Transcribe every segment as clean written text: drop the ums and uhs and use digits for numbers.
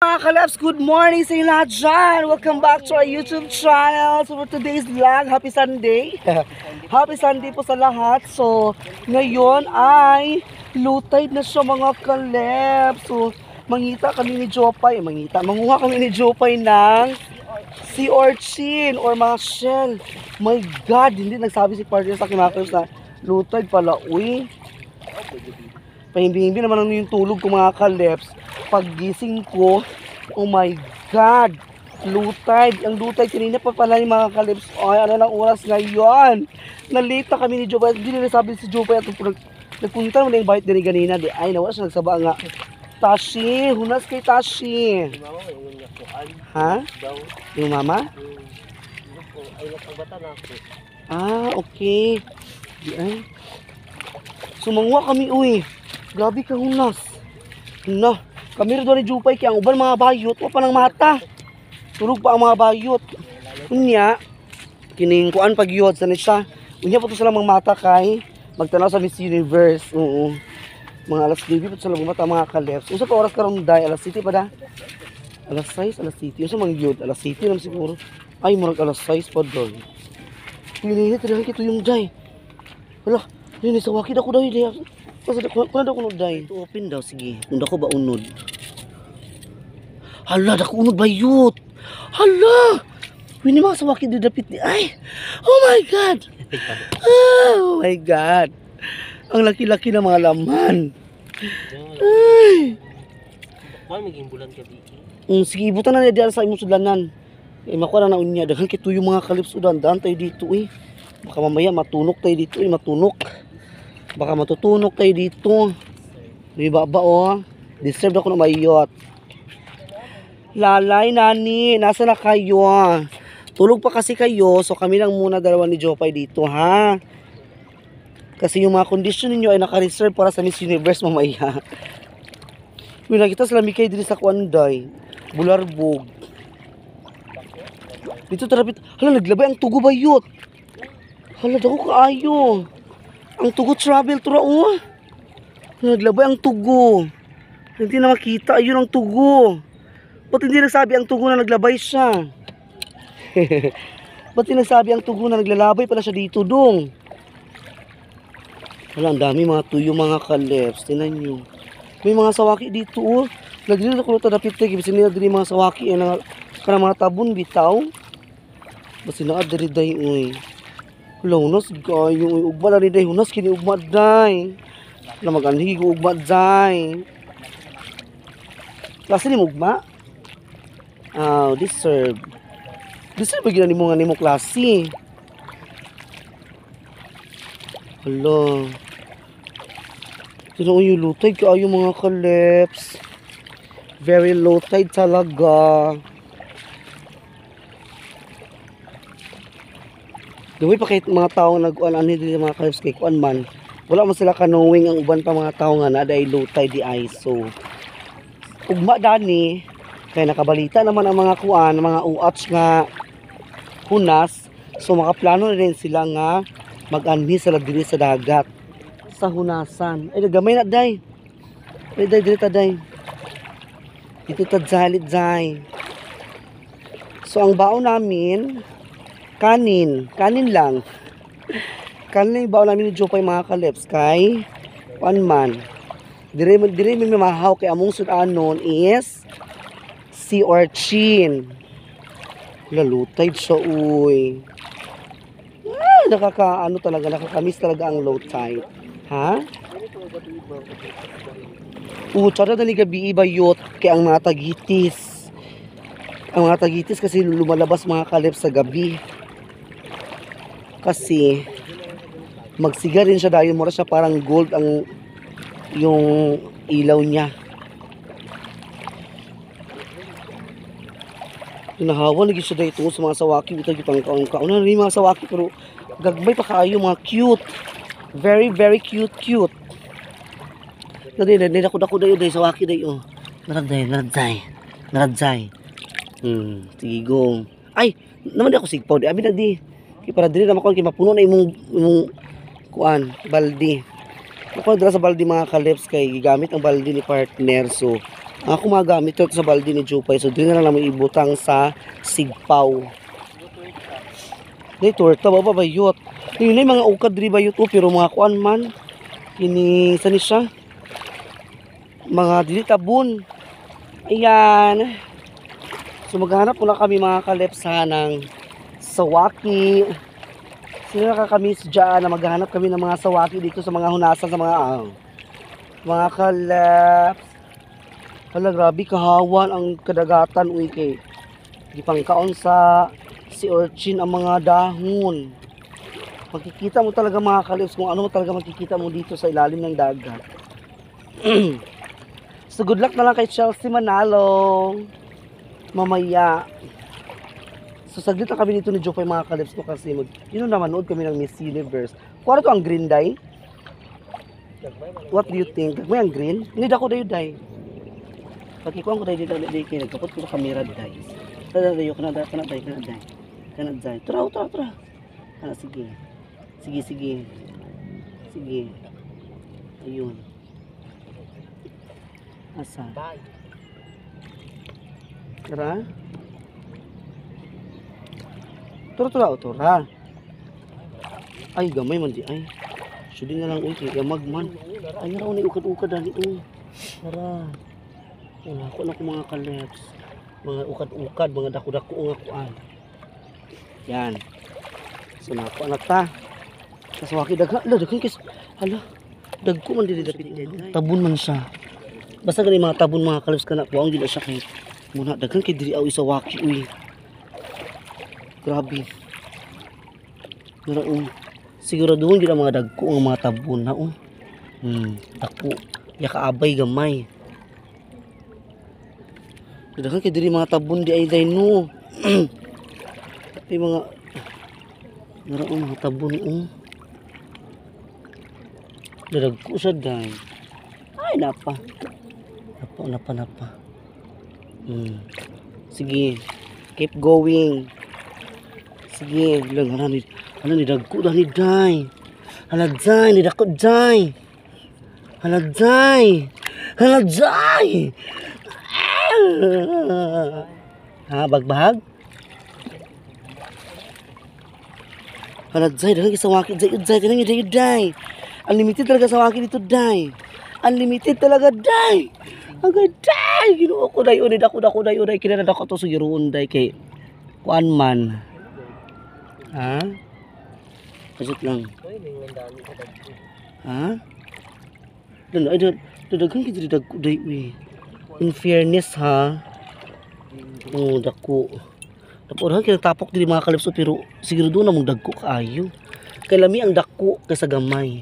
Mga kalabs, good morning sa inyo lahat dyan. Welcome back to our YouTube channel. So for today's vlog, happy Sunday. Happy Sunday po sa lahat. So ngayon ay low tide na siya mga kalabs. So manguha kami ni Jopay ng sea urchin or mga shell. My God, hindi nagsabi si partner sa akin mga kalabs na low tide pala. Uy, pahimbi-himbi naman yung tulog ko mga kalabs. Paggising ko, oh my God, low tide. Ang low tide kanina pa pala yung mga kalabs. Ay, ano ng oras ngayon? Nalita kami ni Jopay. Hindi na sabi si Jopay at nagpunta mo na yung bite din kanina. Ay, nawa siya nagsaba nga. Tashi, hunas kay Tashi. Ha? Yung mama? Ah, okay. Ay. Sumangwa kami, uy. Grabe ka hunas. Na, kami rin doon ni Jupay kaya ang uban mga bayot, wala pa ng mata. Tulog pa ang mga bayot. Unya, kiningkuan pagyod sa siya. Unya po ito sila mga mata kay magtanaw sa Miss Universe. Oo. Mga alas 9 po sila bumata mga kalabs. Usa pa oras karon day, alas 7 pa da. Alas 6, alas 7. Usa mang gyud, alas 7 naman siguro. Ay, murag alas 6 pa doon. Pinili talaga kito yung day. Wala, yun sa wakid ako day. Kasi kung daw kunod day. Ito open daw, sige. Kung daw ko ba unod. Hala, dako unod bayot. Hala! Hindi mga sa wakid didapit ni. Ay! Oh my God! Oh my God! Ang laki-laki ng mga laman. Ay! Bakit maging bulan ka, Vicky? Sige, ibutan na niya sa imong sudlanan. Makuha na unya. Daghan kito yung mga kalips udan. Daan tayo dito eh. Baka mamaya matunok tayo dito eh. Matunok. Baka matutunok tayo dito. May baba oh. Deserve ako na mayot. Lalay, nani. Nasa na kayo? Tulog pa kasi kayo. So kami lang muna dalawa ni Jopay dito ha. Kasi yung mga condition ninyo ay naka-reserve para sa Miss Universe mamaya. May nakita sa lamikay dito sa Kwanday. Bularbog. Dito tarapit. Hala, naglabay ang tugo bayot. Hala, dako kaayo. Ang tugo travel tura oh. Naglabay ang tugo. Hindi na makita. Ayun ang tugo. Ba't hindi nagsabi ang tugo na naglabay siya? Ba't hindi nagsabi ang tugo na naglalabay pala siya dito dong? Wala, ang dami mga tuyo mga kalabs. Tinan nyo. May mga sawaki dito oh. Lagyan na ko na tadapit eh. Kasi nila din mga sawaki eh. Karang mga tabon bitaw. Basta na-adari day uy. Wala, hunas kayo. Ugma na rin day. Hunas kini ugma day. Wala mag-anhigi ko ugma day. Klase ni mo ugma? Deserve. Deserve bagyan ni mo nga ni mo klase. Hala. Tinoon yung low tide kaayo mga kalabs. Very low tide talaga. Gawin pa kahit mga tao nag-uan dito mga kalabs kay kuan man. Wala man sila kanowing ang uban pa mga tao nga na dahil low tide di ay. So ugma dani kaya nakabalita naman ang mga kuan, mga uats nga hunas. So makaplano na rin sila nga mag-anhi sila diri sa dagat sa hunasan. Ay nagamay na day. Ay day diri ta day. Dito ta jalit day. So ang baon namin kanin lang. Kanin ba namin ni Jopay mga kalabs kay one man. Dire may mahaw kay among sudanon is sea urchin. Lalutay siya uy. Nakakaano talaga, nakakamiss talaga ang low tide. Ha? Tsara na ni gabi ibayot kay ang mga tagitis. Ang mga tagitis kasi lumalabas mga kalabs sa gabi. Kasi magsiga rin siya dahil mura siya parang gold ang yung ilaw niya. Nahawa lagi siya dahil sa mga sawaki. Ito yung kauna na rin mga sawaki pero gagmay pa kaayo mga cute. Very very cute. Nadako dayo dahil sawaki dayo. Naradzay. Sige go. Ay, naman di ako sigpaw. Di abi na di. Kaya para dili naman ko mapuno na imong kuan baldi. Ako dira sa baldi mga kalabs kay gigamit ang baldi ni partner. So Ako magamit ito sa balde ni Jupay. So, din na lang namin ibutang sa sigpaw. Di, torta ba bayot? Yun na yung mga ukad rin bayot. Pero mga kuan man. Kini, saan siya? Mga dilitabon. Ayan. So, maghanap muna kami mga kalepsa ng sawaki. Sino nakakamiss dyan na maghanap kami ng mga sawaki dito sa mga hunasan sa mga kaleps. Hala, grabe kahawan ang kadagatan. Uy, kay gipangkaon sa si urchin ang mga dahon. Makikita mo talaga mga kaleps kung ano mo talaga makikita mo dito sa ilalim ng dagat. So, good luck na lang kay Chelsea Manalo. Mamaya. So, saglit na kami dito ni Jopay mga kaleps ko kasi yun naman, nood kami ng Miss Universe. Kung ano to ang green dye? What do you think? May ang green? Hindi ako dayo dye. Pagkikuan ko dito kayo, nagkapot ko sa camera dye. Kada dayo, kana dye. Tara. Kana, sige. Sige. Ayun. Asa? Tara. Tura. Ay, gamay man di ay. Sudi na lang uy, kaya magman. Ay, naraw na ukad-ukad dali uy. Tara. Wala ko na ko mga kaleps. Mga ukad-ukad, mga dako-dako nga kuan. Yan. So, naku anak ta. Kasawaki daghan kis. Hala. Dagko man dili dapit din. Tabon man siya. Basta gani mga tabon mga kaleps kana kuang dili siya kay muna daghan kay diri aw isawaki uy. Grabe. Naraon. Siguraduhon gid ang mga dagko ang mga tabon na oh. Dako. Ya kaabay gamay. Daghan kay diri mga tabon di ay day no. Ay mga naraon mga tabon oh. Dagko sa day. Ay napa. Napa. Sige. Keep going. Sige, lang ana ni dagko dani day. Hala day, ni dako day. Hala day. Ha, bagbahag? Hala day, daghan kisawaki day, kanang day. Unlimited talaga sawaki dito day. Unlimited talaga day. Agad day, ginuo ko day, unid ako day, kinana dako to sugiroon day kay kuan man. Ha? Pasok lang. Ha? Daghan kita dagko day uy. In fairness ha. Oh, dako. Tapos kaya tapok dili mga kalipso pero siguro doon namang dagko kaayo. Kay lami ang dako kaysa gamay.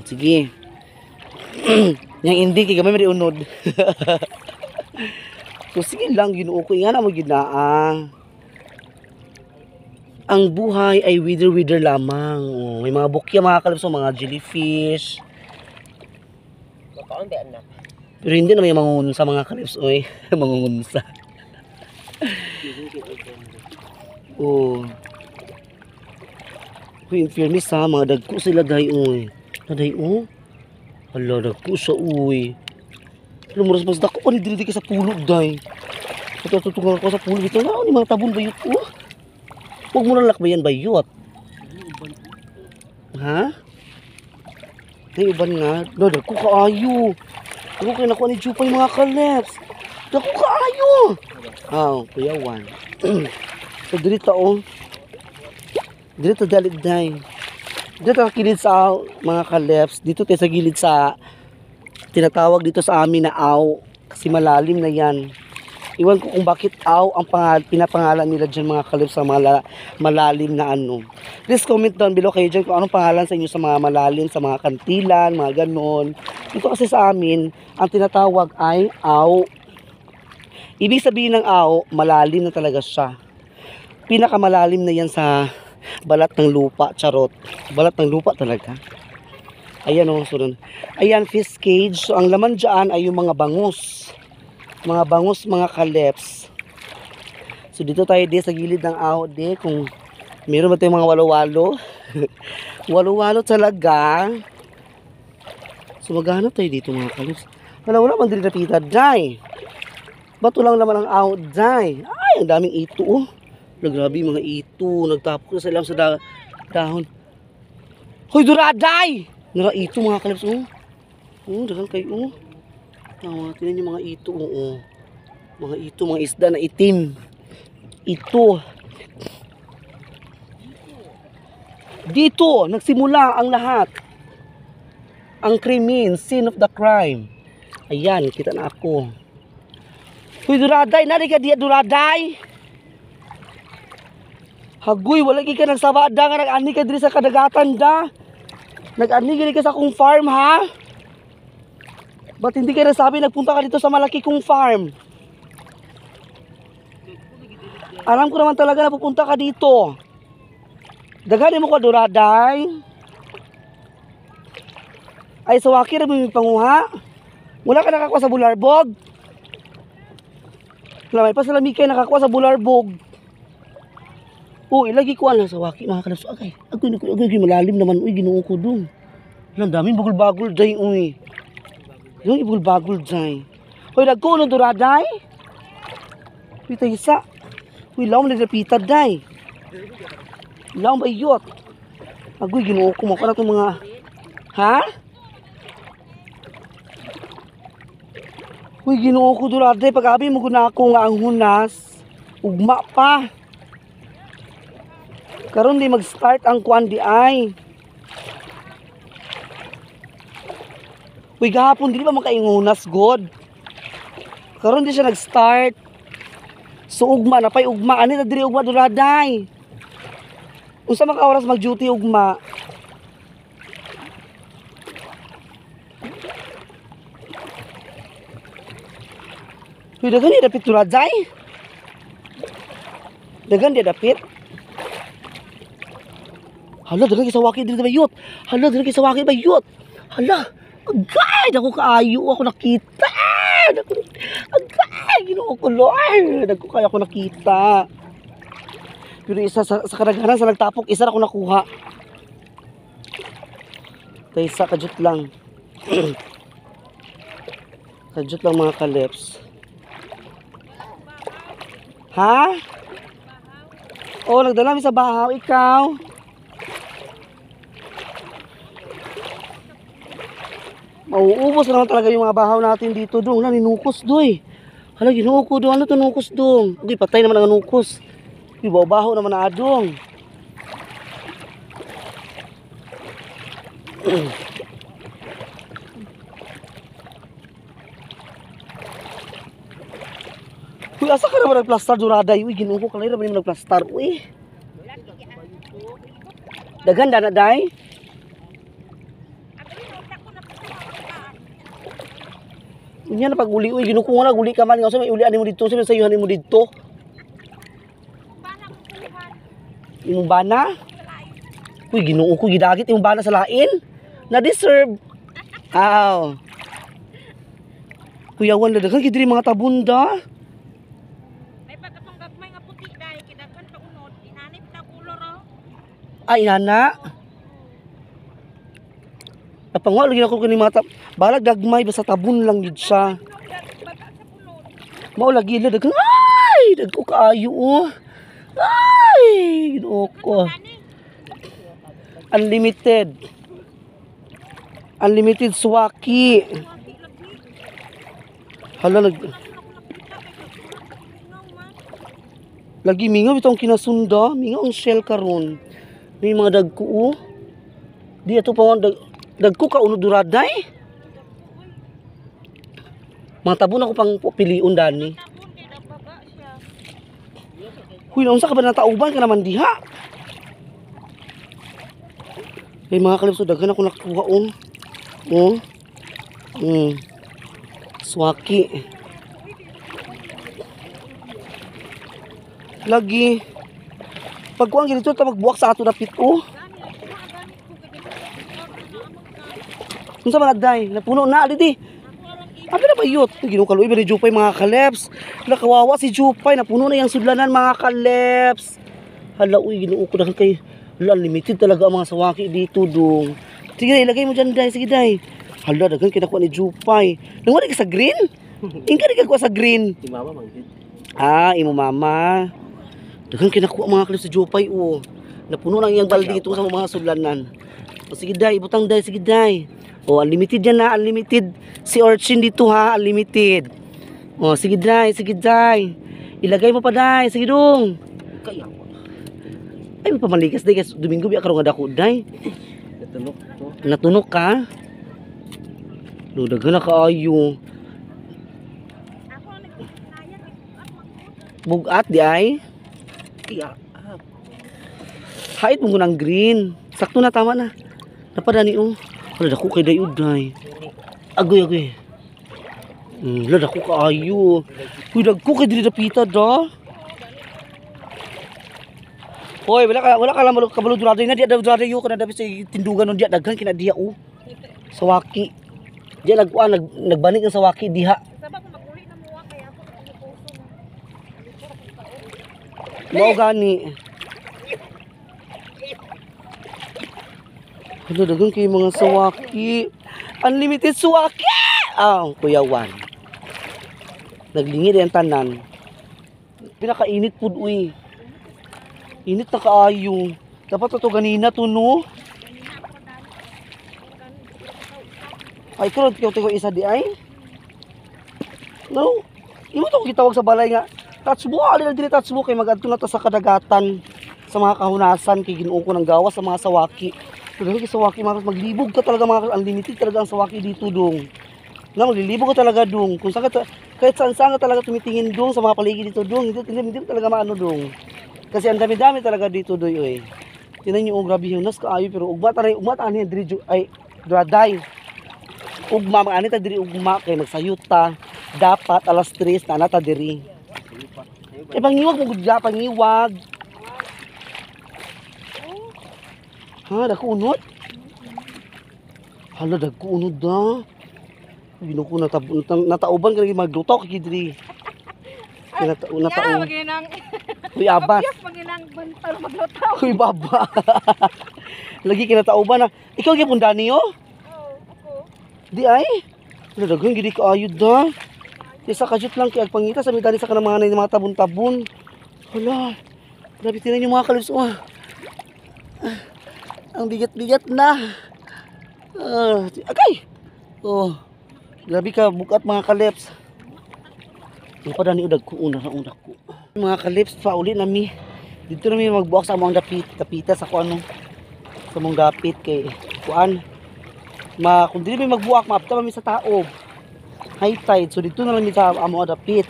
Sige. Yang hindi kay gamay mari unod. So sige lang ginuo ko nga na mo ginaa. Ang buhay ay wither lamang. Oh, may mga bukya mga kalipso, mga jellyfish. Pero hindi na may mangungunsa mga kalipso. Mangungunsa. Oh. In fairness ha, mga dagko sila day uy. Naday oh. Hala, dagko sa uy. Lumuras mas dako pa ni diri ka sa pulo day. Tutungan ko sa pulo dito na ni mga tabon bayot oh. Huwag mo lang lakbayan bayot. Ha? Ay, uban nga. Dako kaayo. Dako kayo nakuha ni Jupay mga kaleps. Dako kaayo. Kuyawan. So, dirita oh. Dirita dalit day. Dito kilid sa mga kaleps. Dito tayo sa gilid sa tinatawag dito sa amin na aw. Kasi malalim na yan. Iwan ko kung bakit aw ang pinapangalan nila dyan mga kaleps sa mga malalim na ano. Please comment down below kayo dyan kung anong pangalan sa inyo sa mga malalim, sa mga kantilan, mga ganon. Dito kasi sa amin, ang tinatawag ay aw. Ibig sabihin ng aw, malalim na talaga siya. Pinakamalalim na yan sa balat ng lupa, charot. Balat ng lupa talaga. Ayan o, sunod. Ayan, fish cage. So, ang laman dyan ay yung mga bangus. Mga kaleps. So, dito tayo sa gilid ng aw, kung meron ba tayong mga walo-walo. Walo-walo talaga. So, maghanap tayo dito mga kaleps. Wala man diri napita, day. Bato lang naman ang ahot, day. Ay, ang daming ito, oh. Grabe mga ito. Nagtapok na sila sa dahon. Hoy, duraday! Nara ito mga kalaps, oh. Oh, dagan kayo, oh. Tinan yung mga ito, oh. Mga ito, mga isda na itim. Ito. Dito, nagsimula ang lahat. Ang krimen, scene of the crime. Ayan, kita na ako. Hoy, duraday, nari ka diya, duraday. Hagoy, wala ka nagsabada nga nag-ani ka diri sa kadagatan da. Nag-ani ka sa akong farm, ha? Ba't hindi ka nasabi nagpunta ka dito sa malaki kong farm? Alam ko naman talaga na pupunta ka dito. Daghanin mo ka, duraday. Ay, sawaki na may panguha. Wala ka nakakuha sa bularbog. Wala, may pasalami kayo nakakuha sa bularbog. Oh, ilagi ko lang sa waki mga kalaps. Okay. Agoy malalim naman. Uy, ginuo ko doon. Alam, daming bagul-bagul day, uy. Yung ibul-bagul day. Uy, nagko ng duraday. Uy, tayo isa. Uy, laong naglapitad day. Laong bayot. Agoy, ginuo ko. Maka na itong mga... Ha? Uy, ginuo ko duraday. Pag-abi mo na ako nga ang hunas. Ugma pa. Karon di mag-start ang kuan di ay. Uy, gahapon di ba makaingunas god? Karon di siya nag-start. So ugma na pay ugma ani na diri ugma duraday. Unsa man ka oras mag-duty ugma? Uy, dagan di dapit duraday. Dagan di dapit. Hala, dali sa waki diri bayot. Hala, dali sa waki bayot. Hala, agay, dako kaayo ako nakita. Agay, Ginoo ko Lord. Dako kaya ako nakita. Pero isa sa kadaghanan sa nagtapok, isa ra ko nakuha. Kaya isa kajut lang. Kajut lang mga kalips. Ha? Oh, nagdala mi sa bahaw ikaw. Mauubos na naman talaga yung mga bahaw natin dito dong. Wala, ninukos doy. Hala, ginuko doon. Ano ito nukos dong? Okay, patay naman ang nukos. Baho naman na adong. Uy, asa ka naman nagplastar duraday? Uy, ginuko ka lang naman yung nagplastar. Uy. Daganda na, day? Unya na pag uli, uy, ginuko nga na, uli ka man. Kasi may ulian mo dito, sabi sayuhan mo dito. Yung bana? Uy, ginuko ko, gidagit yung bana sa lain. Na-deserve. Aw. Kuyawan na dagan, kidiri mga tabunda. May pagkatong gagmay nga puti dahil kidagan pa unod, inanip na kulor o. Ay, inana. Napangwa, lagi na ko kanina mga balag dagmay, basta tabun lang yun siya. Maulagi na dagang, ay, dagko kaayo, oh. Ay, ginuo ko. Unlimited. Unlimited swaki. Hala, lagi mingaw itong kinasunda. Mingaw ang shell karon. May mga dagko, oh. Di ato pa dagko ka uno duraday. Mga tabon ako pang piliun dani. Huy, naunsa ka ba natauban ka naman diha? May mga kalipso, daghan ako nakuha, oh. Oh. Swaki. Lagi. Pag kuang ganito, ta magbuwak sa ato dapit, oh. Unsa man aday? Napuno na, didi. Abi na ba yut? Ginukaluy ba ni Jupay mga kaleps? Nakawawa si Jupay, napuno na yung sudlanan mga kaleps. Hala, uy, ginuo ko na kay unlimited talaga ang mga sawaki dito dong. Sige, ilagay mo dyan, day. Sige, day. Hala, daghan kinakuha ni Jupay. Nangwari ka sa green? Ingka di ka kuha sa green. Si mama manggid. Ah, imo mama. Daghan kinakuha mga kalibs si Jupay o. Napuno lang iyang balde ito sa mga sudlanan. O sige day, ibutang day, sige day. O unlimited yan na, unlimited. Si Orchin dito ha, unlimited. O sige day, sige day. Ilagay mo pa day, sige dong. Kaya Ay, may pamalikas day, kasi Domingo biya karong dako day. natunok to. Natunok ka? Daghan na kaayo. Ako nagsinayang Bugat di ay. Kaya Hait mo ng green. Sakto na, tama na. Napadani oh. Wala dako kay day uday. Agoy. Wala dako kaayo. Uy, dagko kay diri dapita da. Hoy, wala ka lang kabalo durado na dia durado yo kana dapat sa tindugan nun dia daghan kina dia oh. Sawaki. Dia nagbanik ng sawaki diha. sabak ko maguli na mo kaya ako puso na. Mao gani. Ano daghan kay mga sawaki. Unlimited sawaki. Kuya Juan. Naglingid ang tanan. Pinakainit pud uy. Init na kaayo. Dapat ito ganina to no. Ay, kurot ko isa di ay. No. Imo to gitawag sa balay nga. Touch mo, ali lang dili touch mo kay magadto na ta sa kadagatan sa mga kahunasan kay Ginoo ko ng gawas sa mga sawaki. Pero kay sawaki maglibog ka talaga mga unlimited talaga ang sawaki dito dong. Na maglilibog ka talaga dong. Kung saan ka kahit saan ka talaga tumitingin dong sa mga paligid dito dong. Hindi talaga maano dong. Kasi ang dami-dami talaga dito doy oy. Tinan niyo grabe yung nas kaayo pero ugma ani diri ay draday. Ugma ani ta diri ugma kay magsayuta dapat alas 3 na nata diri. Eh pangiwag mo gudya pangiwag. Ha dako unod? Hala dako unod da. Ginuko natauban ka lagi maglutok kay diri. Natao. Maginang Uy abas. maginang bantal maglutaw. Uy baba. Lagi kinatauban na. Ikaw gyapon Dani oh? Ako. Di ay. Daghang gidi kaayo da. Isa kajut lang kay agpangita sa midali sa kanang mga tabon-tabon. Hala. Grabe tinan yung mga kalibs oh. Ang bigat-bigat na. Agay. Oh. Grabe ka bukat mga kalips. Yung pa dani udag ko una ko. Mga kalips pa uli nami. Dito nami magbuak sa among tapita sa kuano. Sa among gapit kay kuan. Kung dili mi magbuak maapta mi sa taob. High tide so dito na lang mi sa among dapit.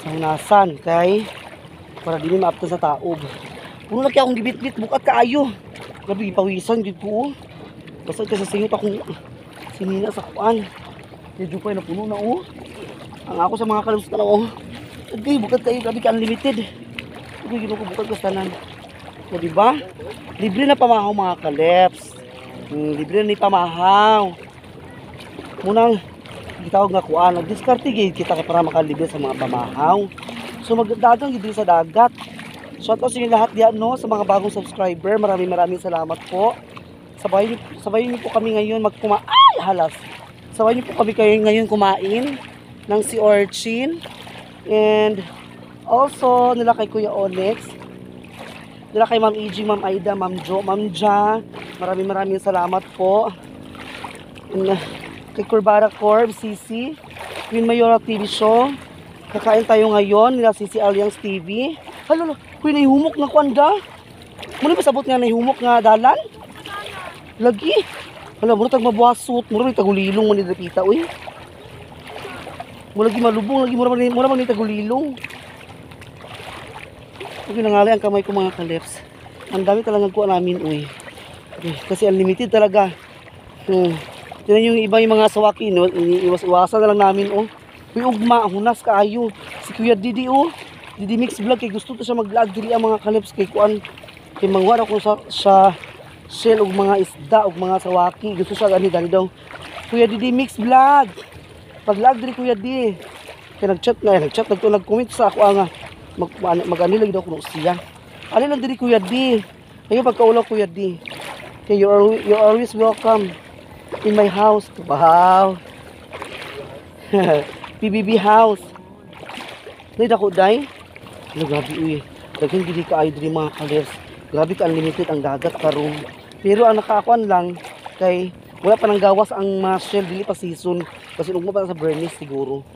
Sa hunasan kay para dili maapta sa taob. Puno na kay akong gibit-bit bukat kaayo. Grabe pawisan gid ko. Basta kasi singot akong sinina sa kuan. Medyo pa na puno na oh. Ang ako sa mga kalabs na oh. Okay, bukat kayo, grabe ka unlimited. Okay, gino ko bukat ka tanan. So, diba? Libre na pamahaw mga kalabs. Libre na ni pamahaw. Munang, gitawag nga kuan. Diskarte kita para makalibre sa mga pamahaw. So, magdagang libre sa dagat. Shoutout sa inyo lahat diyan no, sa mga bagong subscriber. Maraming salamat po. Sabayin niyo po kami ngayon halas. Sabayin niyo po kami ngayon kumain ng si Orchin. And also nila kay Kuya Onyx. Nila kay Ma'am EG, Ma'am Aida, Ma'am Jo, Ma'am Ja. Maraming salamat po. And, kay Kurbara Corb, CC, Queen Mayora TV Show. Kakain tayo ngayon nila CC Alliance TV. Halo, kuy nahihumok na kuanda. Muna ba sabot nga nahihumok nga dalan? Lagi. Hala, mura tag mabuhasot, mura may tagulilong man ni dapita, uy. Mura lagi malubong, lagi mura man ni tagulilong. Okay, nangali ang kamay ko mga kalips. Ang dami talaga kuha namin, uy. Okay, kasi unlimited talaga. Tignan yung iba yung mga sawaki, no? Iwas-iwasan na lang namin, oh. Uy, ugma, hunas kaayo. Si Kuya Didi, oh. Didi Mix Vlog, kay gusto to siya mag-vlog diri ang mga kalips kay kuan. Kay mangwara ko sa shell og mga isda og mga sawaki. Gusto siya gani daw. Kuya Didi Mix Vlog. Pag-vlog diri Kuya Didi. Kay nag-chat nag-comment sa ako nga mag-ani lagi daw kuno siya. Ali lang diri Kuya Didi. Ayo pagkaulaw Kuya Didi. Kay you're always welcome. In my house. Wow. PBB house. Nay dako day. Ano grabe uy. Daghang gid ka ay diri mga kalers. Grabe ka unlimited ang dagat karon. Pero ang nakaakuan lang kay wala pa nang gawas ang mga shell dili pa season kasi ugma pa sa Bernice siguro.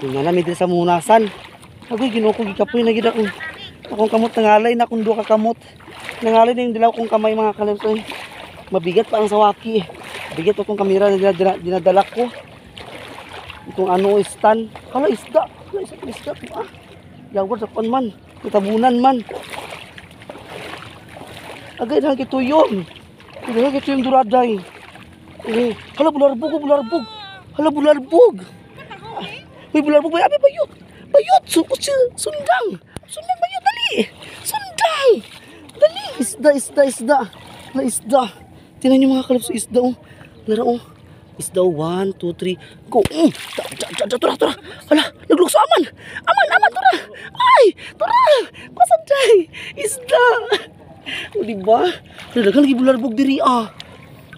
Nga na diri sa munasan. Agoy Ginoo ko gikapoy na gid ako. Akong kamot nangalay na kung duha ka kamot. Nangalay na yung dilaw kong kamay mga kalers. Oy. Mabigat pa ang sawaki. Bigat pa tong kamera na dinadala ko. Itong ano stand. Hala isda. Hala isda. Ah. Yawar sa man. Kitabunan man. Agay lang kituyong. Agay lang kituyong duraday. Hala bularbog. Hala bularbog. Uy bularbog. May abi bayot. Bayot. Sundang. Sundang bayot. Dali. Sundang. Dali. Isda. Hala isda. Tingnan niyo mga kalabs isda oh. Lara oh. Isda 1, 2, 3. Go. Tura. Hala, naglukso aman. Aman tura. Ay, tura. Pasaday. Isda. O diba? Hala, dagan lagi bularbog diri ah.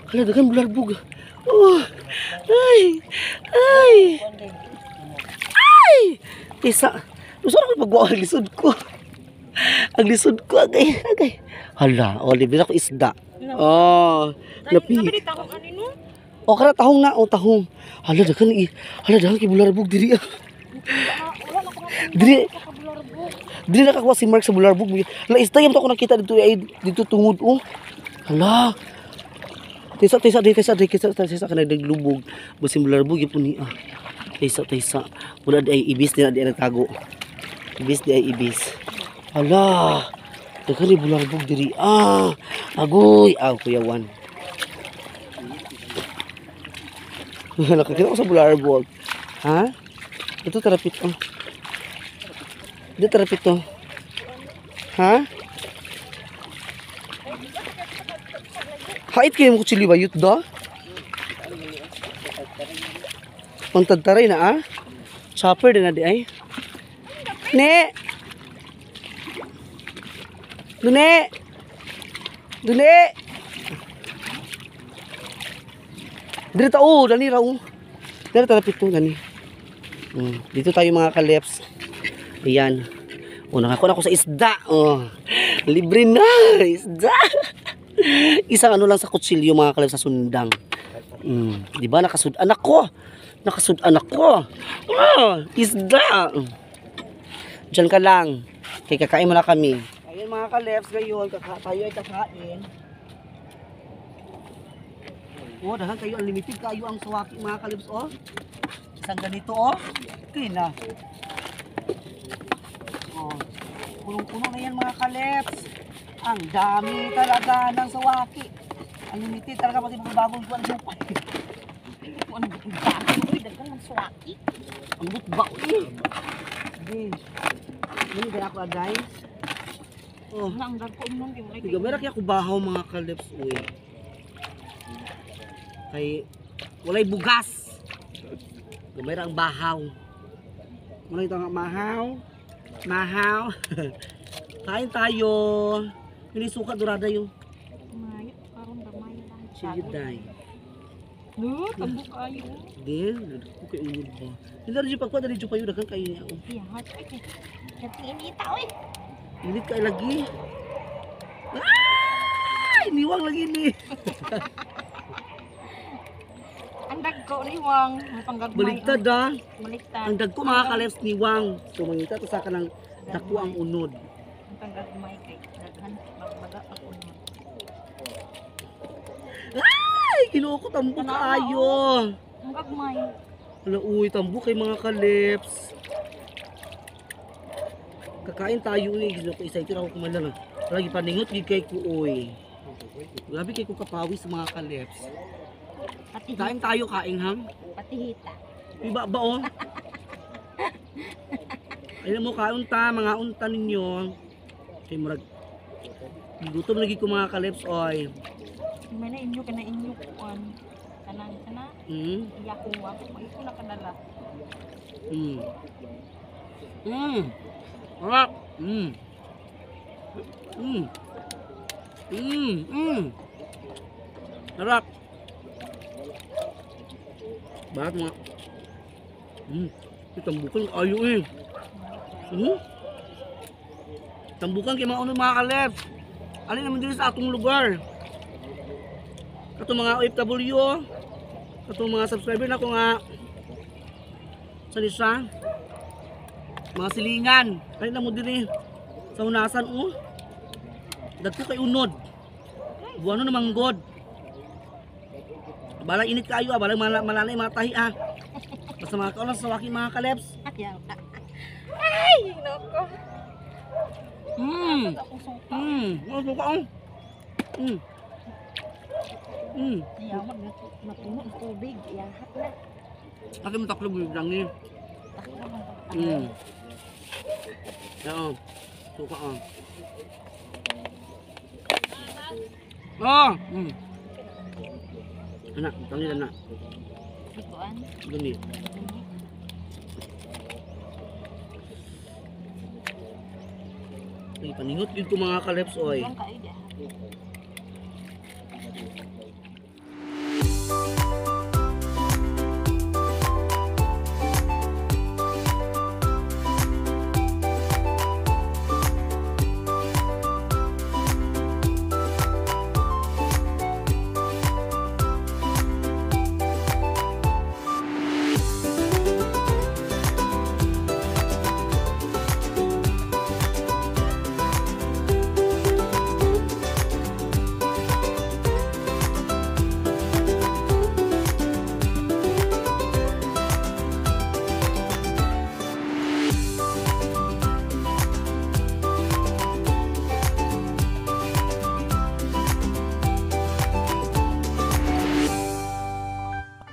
Hala, dagan bularbog. Oh. Ay. Isa. Gusto na ko magwa ang lisod ko. Ang lisod ko agay. Hala, o libre ako isda. Oh, napi. O kana tahong na, o tahong. Hala dagan kay bularbog diri. Diri nakakuha si Mark sa bularbog. Hala istay mo ako nakita dito ay dito tungod oh. Hala. Tisa kana naglubog. Basin bularbog gyud ni ah. Tisa. Wala di ay ibis di nagtago. Ibis di ay ibis. Hala. Dagan ni bularbog diri ah. Agoy, Kuya Juan. Nakakita ko sa bularbog. Ha? Ito terapit oh. Ito terapit oh. Ha? Hait kayo mo kutsili bayot da? Pantagtaray na ah. Chopper din na di ay. Ne! Dune! Dito tao, dali raw. Dito talapit to, gani. Dito tayo mga kaleps. Ayan. Nakakuha ako sa isda. Libre na, isda. Isang ano lang sa kutsilyo mga kaleps sa sundang. Diba nakasudan ako? Isda. Diyan ka lang. Kaya kakain mo na kami. Ayun mga kaleps, ngayon tayo ay kakain. Dahan kayo unlimited kayo ang suwaki mga kaleps oh. Isang ganito oh. Clean na. Punong-puno na yan mga kaleps. Ang dami talaga ng suwaki. Unlimited talaga pati magbagong kuwan lupa. Ano ba ang dami? Uy, dagang ng suwaki. Ang butba eh. Sige. Ano ba ako aday? Ang dagko nun. Tiga merak ya ko bahaw mga kaleps uy. Kay walay bugas. Gamay ang bahaw. Muna ito nga mahaw. Kain tayo. Hindi suka durada yung Mayo, karon gamay lang. chili day. Tambok kayo. Din, ko kay ulod ba. Hindi rin yung pagkuha dali payo dagan kayo niya. Iya, hat ay. Kati inita oy. Init ka lagi. Ay, niwang lagi ni. Ang dagko ni Wang, ang panggagmay. Baligtad ah. Baliktad. Ang dagko mga kaleps ni Wang. So mangita to sa kanang dako ang unod. Ang panggagmay kay daghan magbaga ang unod. Ay, kinuko tambo kaayo. Ang gagmay. Hala uy, tambo kay mga kaleps. Kakain tayo ni gizo ko isa ito ako kumalang. Lagi paningot gid kay ko uy. Grabe kay ko kapawis sa mga kaleps. Kain tayo kaing ham. Patihita. Iba ba oh? Ayun mo kaunta, mga unta ninyo. Kay murag gutom lagi ko mga kaleps oy. May na inyo kuan. Kana. Iya ko wa ko ito na kanala. Sarap. Sarap. Bakit mga... Tambukan ayo eh. Tambukan kay mga mga kalep. Alin naman din sa atong lugar. Kato mga OFW. Kato mga subscriber na ko nga. Saan isa? Mga silingan. Alin naman din eh. Sa unasan dagko kay unod. Buwano namang god. Balang init kayo balang malalay mga tahi Basta mga kaulas sa waking mga kaleps. Ay, nako. Ano suka Ayaw matunog ang tubig. Iyahat na. Akin mo taklog yung lang ni. Oo. Suka Anak, tangilan na. Ikuan. Gani. Ay, paningot yun ko mga kaleps, oy. Ang kaida.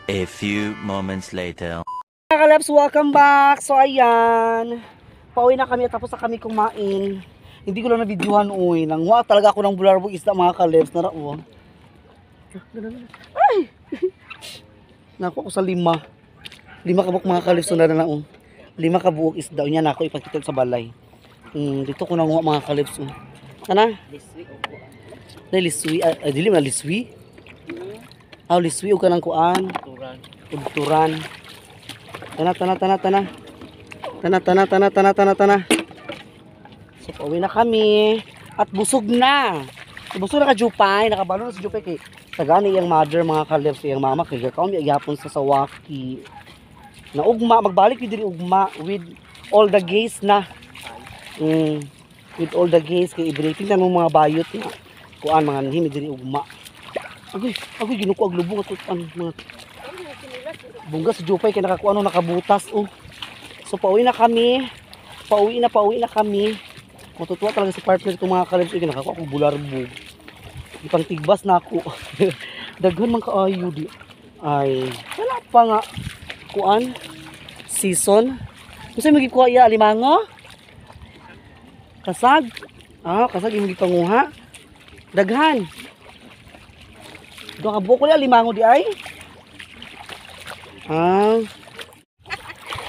A few moments later. Mga kaleps, welcome back. So ayan. Pauwi na kami at tapos na kami kumain. Hindi ko lang na-videohan Nangwa talaga ako ng bularbog isda mga kaleps. Narao. Ay! Naku ako sa 5 kabuok mga kaleps na na 5 kabuok isda. Unya na ako ipakita sa balay. Dito ko nanguha mga kaleps. Ana? Liswi. Dili man liswi. Liswi o kanang kuan. Turan. Tana. So pauwi na kami at busog na. Busog na ka Jupay, nakabalo na si Jupay kay tagani iyang mother mga kaleps iyang mama kay gakaon gyapon sa Sawaki. Na ugma magbalik yun diri ugma with all the gays na. With all the gays kay i-breaking na mga bayot na. Kuan mga himi diri ugma. Agoy ginuko ag lubong at mga bungga si Jupay kaya nakabutas So pauwi na kami. Pauwi na kami. Matutuwa talaga si partner itong mga kaleps kaya nakakuha akong bularbog. Ipang tigbas na ako. Daghan man kaayo di. Ay, wala pa nga kuan season. Kasi magikuha iya alimango. Kasag. Kasag yung magipanguha. Daghan. Doon ka buko niya, limango di ay?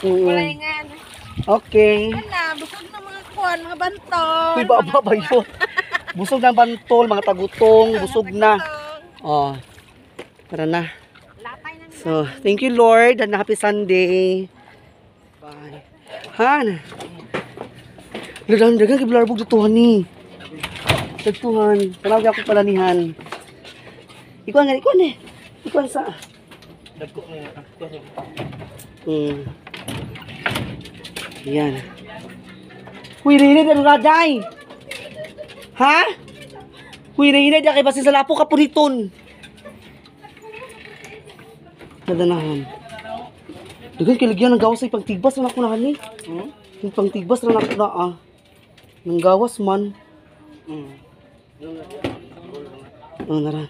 Kulingan. Okay. Busog na mga kuan, mga bantol. Uy, baba ba yun? Busog na bantol, mga tagutong, busog na. Tara na. So, thank you Lord and happy Sunday. Bye. Han. Dagan kiblarbog dituhan ni. Dagtuhan. Tanawag ako palanihan. Ikuan sa Dagko na yan. Uy, rinid ano raday? Ha? Uy, rinid kay basi sa lapo ka puniton. Nadanahan. Dagan kiligyan ng gawas ay pagtigbas na ako na ni. Yung pangtigbas na ako na Nang gawas man. Nara.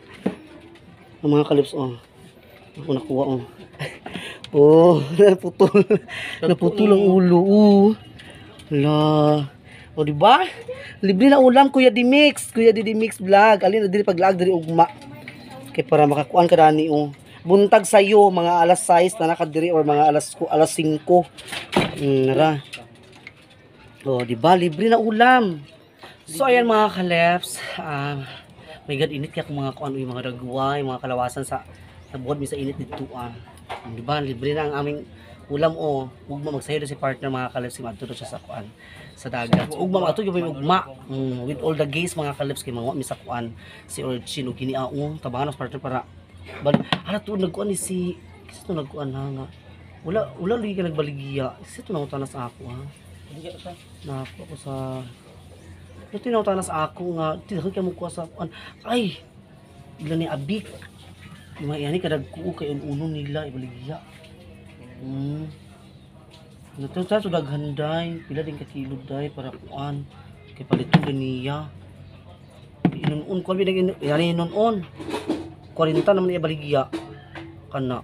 Ang mga kalips ako nakuha naputol ang ulo hala diba libre na ulam Kuya Dimix vlog alin na dili paglaag diri ugma kay para makakuan ka dani buntag sayo mga alas 6 na nakadiri or mga alas 5 nara diba libre na ulam so ayan mga kalips may God init kaya kung mga kuan yung mga dagway, mga kalawasan sa buhod mi sa init dito Di ba? Libre na ang aming ulam o ugma magsayo si partner mga kalibs kay madto siya sa kuan sa dagat. So, ugma ato gyud ugma with all the gays mga kalibs kay mga mi sa kuan si Orchin ug giniaong tabangan sa partner para bali hala to nagkuan ni si kasi to nagkuan na nga wala lagi ka nagbaligya kasi to nangutanas ako ha na ako sa ito tinawtanas ako nga tinakot ka mo kuha sa kuan ay ila ni abik yung mga yani kadag kuo kay uno nila ibaligya Nato sa daghanday pila din ka kilo day para kuan kay paliton ganiya inunon ko binag yani inunon 40 naman iya baligya kana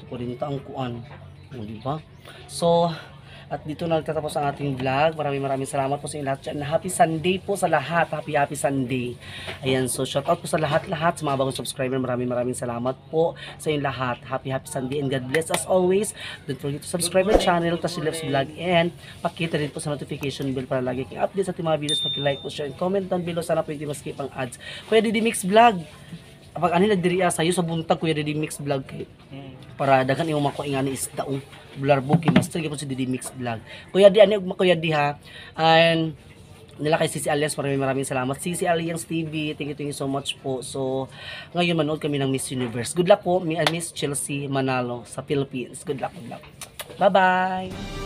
40 ang kuan di ba so at dito na nagtatapos ang ating vlog. Maraming salamat po sa inyo lahat. Happy Sunday po sa lahat. Happy Sunday. Ayan, so shout out po sa lahat-lahat sa mga bagong subscriber. Maraming salamat po sa inyo lahat. Happy Sunday and God bless as always. Don't forget to subscribe my channel, Tashi Lives Vlog, and pakita rin po sa notification bell para lagi kayong update sa ating mga videos. Paki-like po, share, and comment down below. Sana po hindi ma-skip ang ads. Kuya Didi Mix Vlog. Kapag ano nagdiriya sa'yo sa buntag, Kuya Didi Mix Vlog kayo. Para daghan yung makuha nga ni isda blur booking master gyud si Didi Mix Vlog. Kuya Di ani ug Kuya Di ha. And nila kay Cici Alias maraming salamat. Cici Alias TV, thank you so much po. So ngayon manood kami ng Miss Universe. Good luck po, Miss Chelsea Manalo sa Philippines. Good luck. Bye-bye.